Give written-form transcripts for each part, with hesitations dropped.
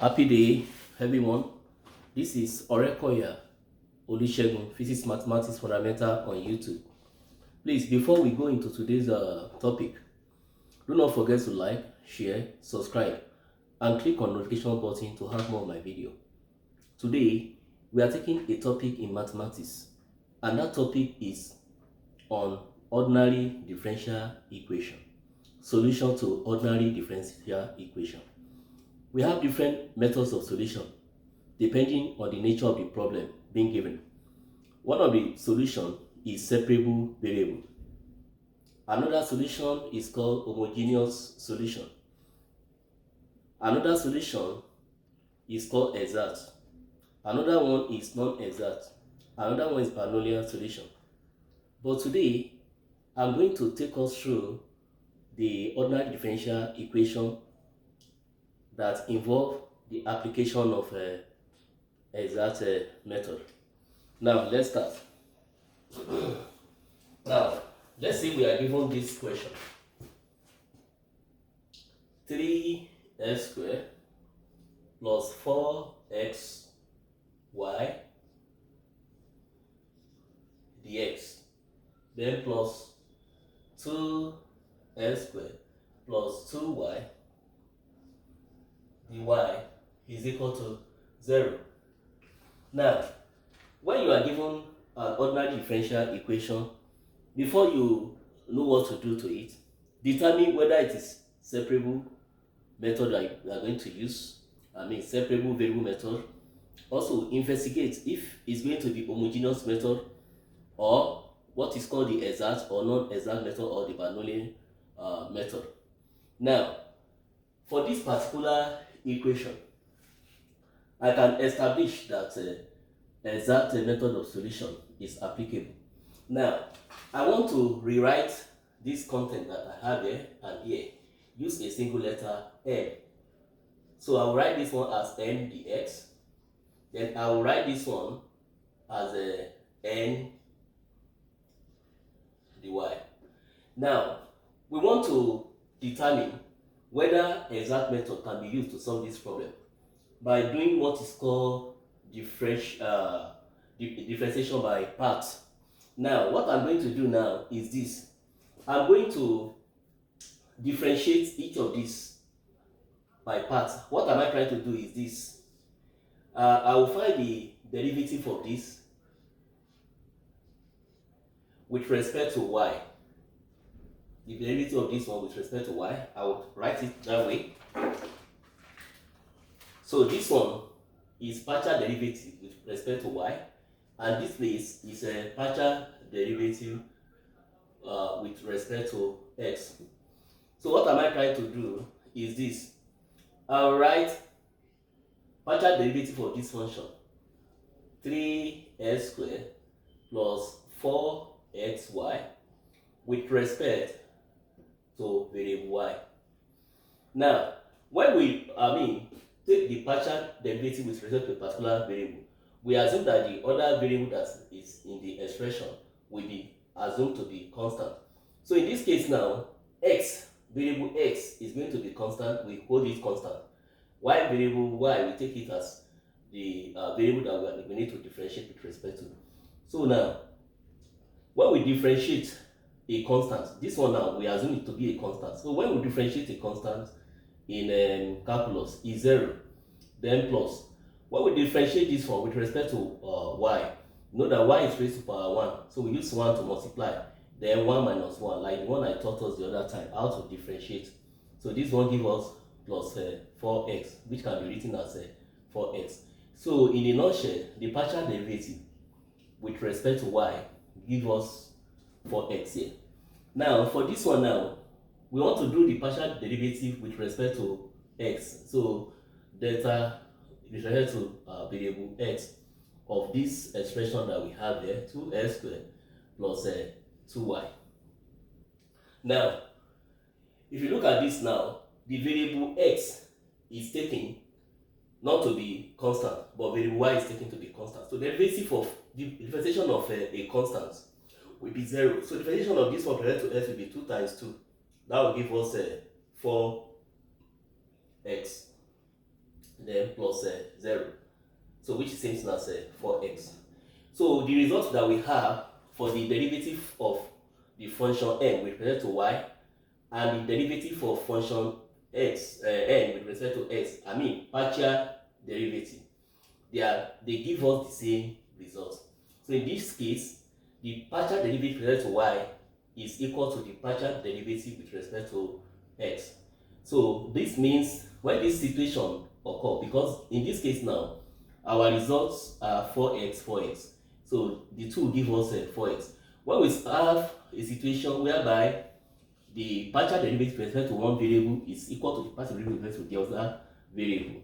Happy day, everyone. This is Orekoya Olusegun, Physics Mathematics Fundamental on YouTube. Please, before we go into today's topic, do not forget to like, share, subscribe, and click on notification button to have more of my video. Today, we are taking a topic in mathematics, and that topic is on ordinary differential equation. Solution to ordinary differential equation. We have different methods of solution depending on the nature of the problem being given. One of the solutions is separable variable. Another solution is called homogeneous solution. Another solution is called exact. Another one is non-exact. Another one is binomial solution. But today, I'm going to take us through the ordinary differential equation that involve the application of exact method. Now let's start. Now let's say we are given this question: 3x squared plus 4xy dx, then plus 2x squared plus 2y dy is equal to 0. Now, when you are given an ordinary differential equation, before you know what to do to it, determine whether it is separable method that you are going to use, separable variable method. Also, investigate if it's going to be homogeneous method or what is called the exact or non-exact method or the binomial method. Now, for this particular equation, I can establish that exact method of solution is applicable. Now, I want to rewrite this content that I have here and here. Use a single letter n. So I will write this one as n dx. Then I will write this one as n dy. Now, we want to determine whether exact method can be used to solve this problem by doing what is called differentiation by parts. Now, what I'm going to do now is this. I'm going to differentiate each of these by parts. What am I trying to do is this. I will find the derivative of this with respect to y. The derivative of this one with respect to y, I will write it that way. So this one is partial derivative with respect to y, and this place is a partial derivative with respect to x. So what am I trying to do is this. I'll write partial derivative of this function, 3x squared plus 4xy with respect to variable y. Now, when we take the partial derivative with respect to a particular variable, we assume that the other variable that is in the expression will be assumed to be constant. So in this case now, variable x is going to be constant. We hold it constant. While variable y, we take it as the variable that we need to differentiate with respect to. So now, when we differentiate a constant, this one now we assume it to be a constant. So when we differentiate a constant in calculus is 0, then plus. When we differentiate this one with respect to y, you know that y is raised to power 1, so we use 1 to multiply, then 1 minus 1, like the one I taught us the other time, how to differentiate. So this one gives us plus 4x, which can be written as 4x. So in a nutshell, the partial derivative with respect to y gives us 4x here. Now, for this one now, we want to do the partial derivative with respect to x. So delta with respect to variable x of this expression that we have here, 2x squared plus 2y. Now, if you look at this now, the variable x is taken not to be constant, but variable y is taken to be constant. So the derivative of the differentiation of a constant will be 0. So the differentiation of this one related to x will be 2 times 2. That will give us 4x. then plus 0. So which is same thing as 4x. So the result that we have for the derivative of the function n with respect to y and the derivative of function x n with respect to x, I mean partial derivative, they give us the same result. So in this case, the partial derivative with respect to y is equal to the partial derivative with respect to x. So this means when this situation occur, because in this case now our results are 4x 4x, so the two give us 4x. When we have a situation whereby the partial derivative with respect to one variable is equal to the partial derivative with respect to the other variable,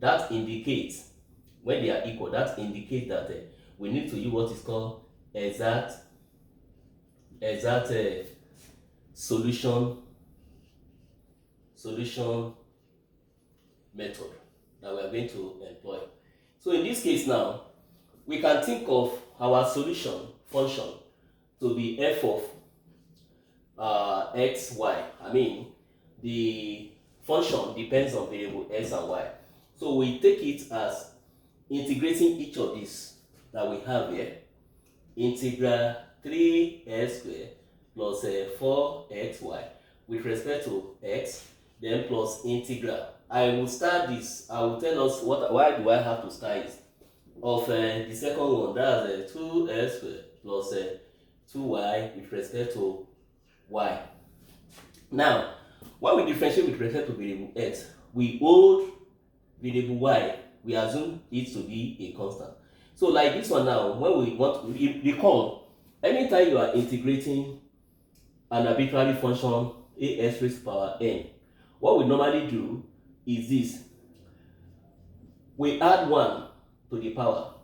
that indicates, when they are equal, that indicates that we need to use what is called exact solution method that we are going to employ. So in this case now, we can think of our solution function to be f of x, y. I mean, the function depends on variable x and y. So we take it as integrating each of these that we have here. Integral 3x squared plus 4xy with respect to x, then plus integral. I will start this. I will tell us why do I have to start it. Of the second one, that's 2x squared plus 2y with respect to y. Now, when we differentiate with respect to variable x, we hold variable y, we assume it to be a constant. So like this one now, when we want to recall, anytime you are integrating an arbitrary function ax raised to power n, what we normally do is this: we add 1 to the power,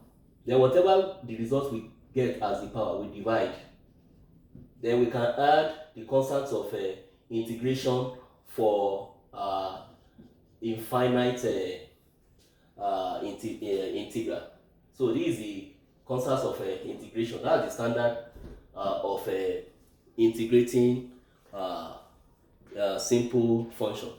then whatever the result we get as the power, we divide. Then we can add the constants of integration for infinite integral. So this is the constants of integration. That's the standard of integrating simple function.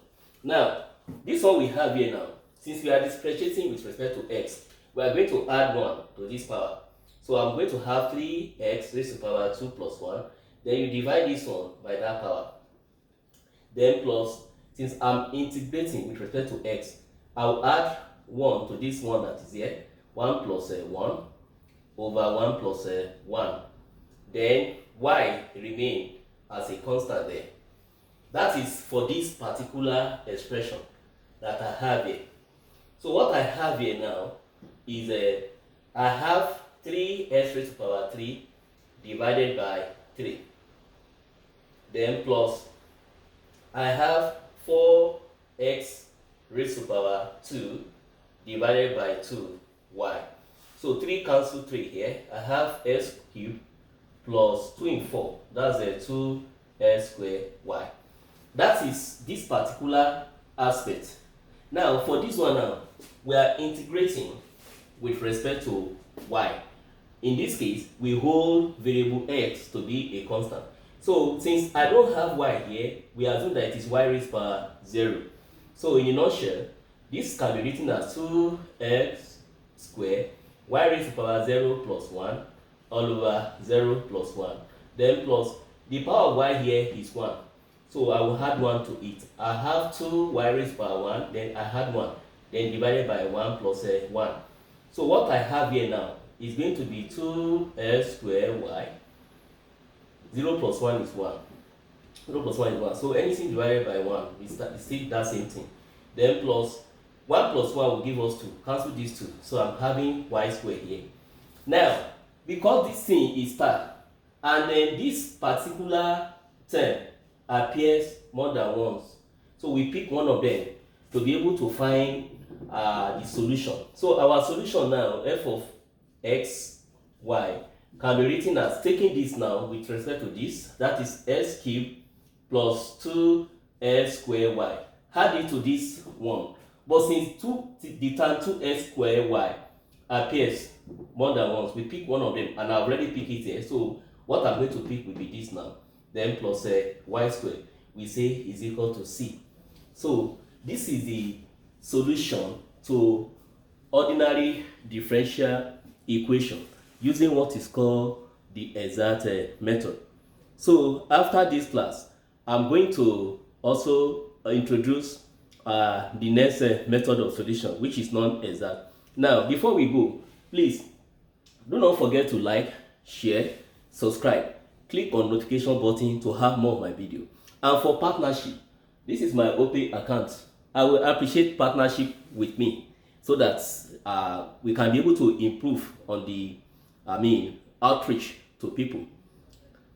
Now, this one we have here now, since we are differentiating with respect to x, we are going to add 1 to this power. So I'm going to have 3x raised to power 2 plus 1. Then you divide this one by that power. Then plus, since I'm integrating with respect to x, I'll add 1 to this one that is here. 1 plus 1 over 1 plus 1. Then y remain as a constant there. That is for this particular expression that I have here. So what I have here now is I have 3x raised to power 3 divided by 3. Then plus I have 4x raised to power 2 divided by 2y. So 3 cancel 3 here. I have x cubed plus 2 in 4. That's 2x squared y. That is this particular aspect. Now for this one now, we are integrating with respect to y. In this case, we hold variable x to be a constant. So since I don't have y here, we assume that it is y raised to power 0. So in a nutshell, this can be written as 2x squared y raised to power 0 plus 1 all over 0 plus 1. Then plus the power of y here is 1. So I will add 1 to it. I have 2y raised to power 1, then I add 1, then divided by 1 plus 1. So what I have here now is going to be 2x squared y. 0 plus 1 is 1. 0 plus 1 is 1. So anything divided by 1 is still that same thing. Then plus 1 plus 1 will give us 2. Cancel these 2. So I'm having y squared here. Now, because this thing is star, and then this particular term appears more than once, so we pick one of them to be able to find the solution. So our solution now, f of x, y, can be written as taking this now with respect to this, that is x cubed plus 2x squared y. Add it to this one. But since the term 2x squared y appears more than once, we pick one of them, and I've already picked it here. So what I'm going to pick will be this now. Then plus y squared, we say is equal to c. So this is the solution to ordinary differential equation using what is called the exact method. So after this class, I'm going to also introduce the next method of solution, which is non-exact. Now, before we go, please do not forget to like, share, subscribe, click on notification button to have more of my video. And for partnership, this is my OPE account. I will appreciate partnership with me so that we can be able to improve on the outreach to people.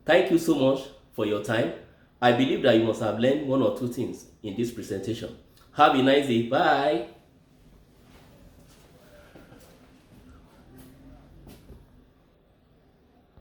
Thank you so much for your time. I believe that you must have learned one or two things in this presentation. Have a nice day. Bye.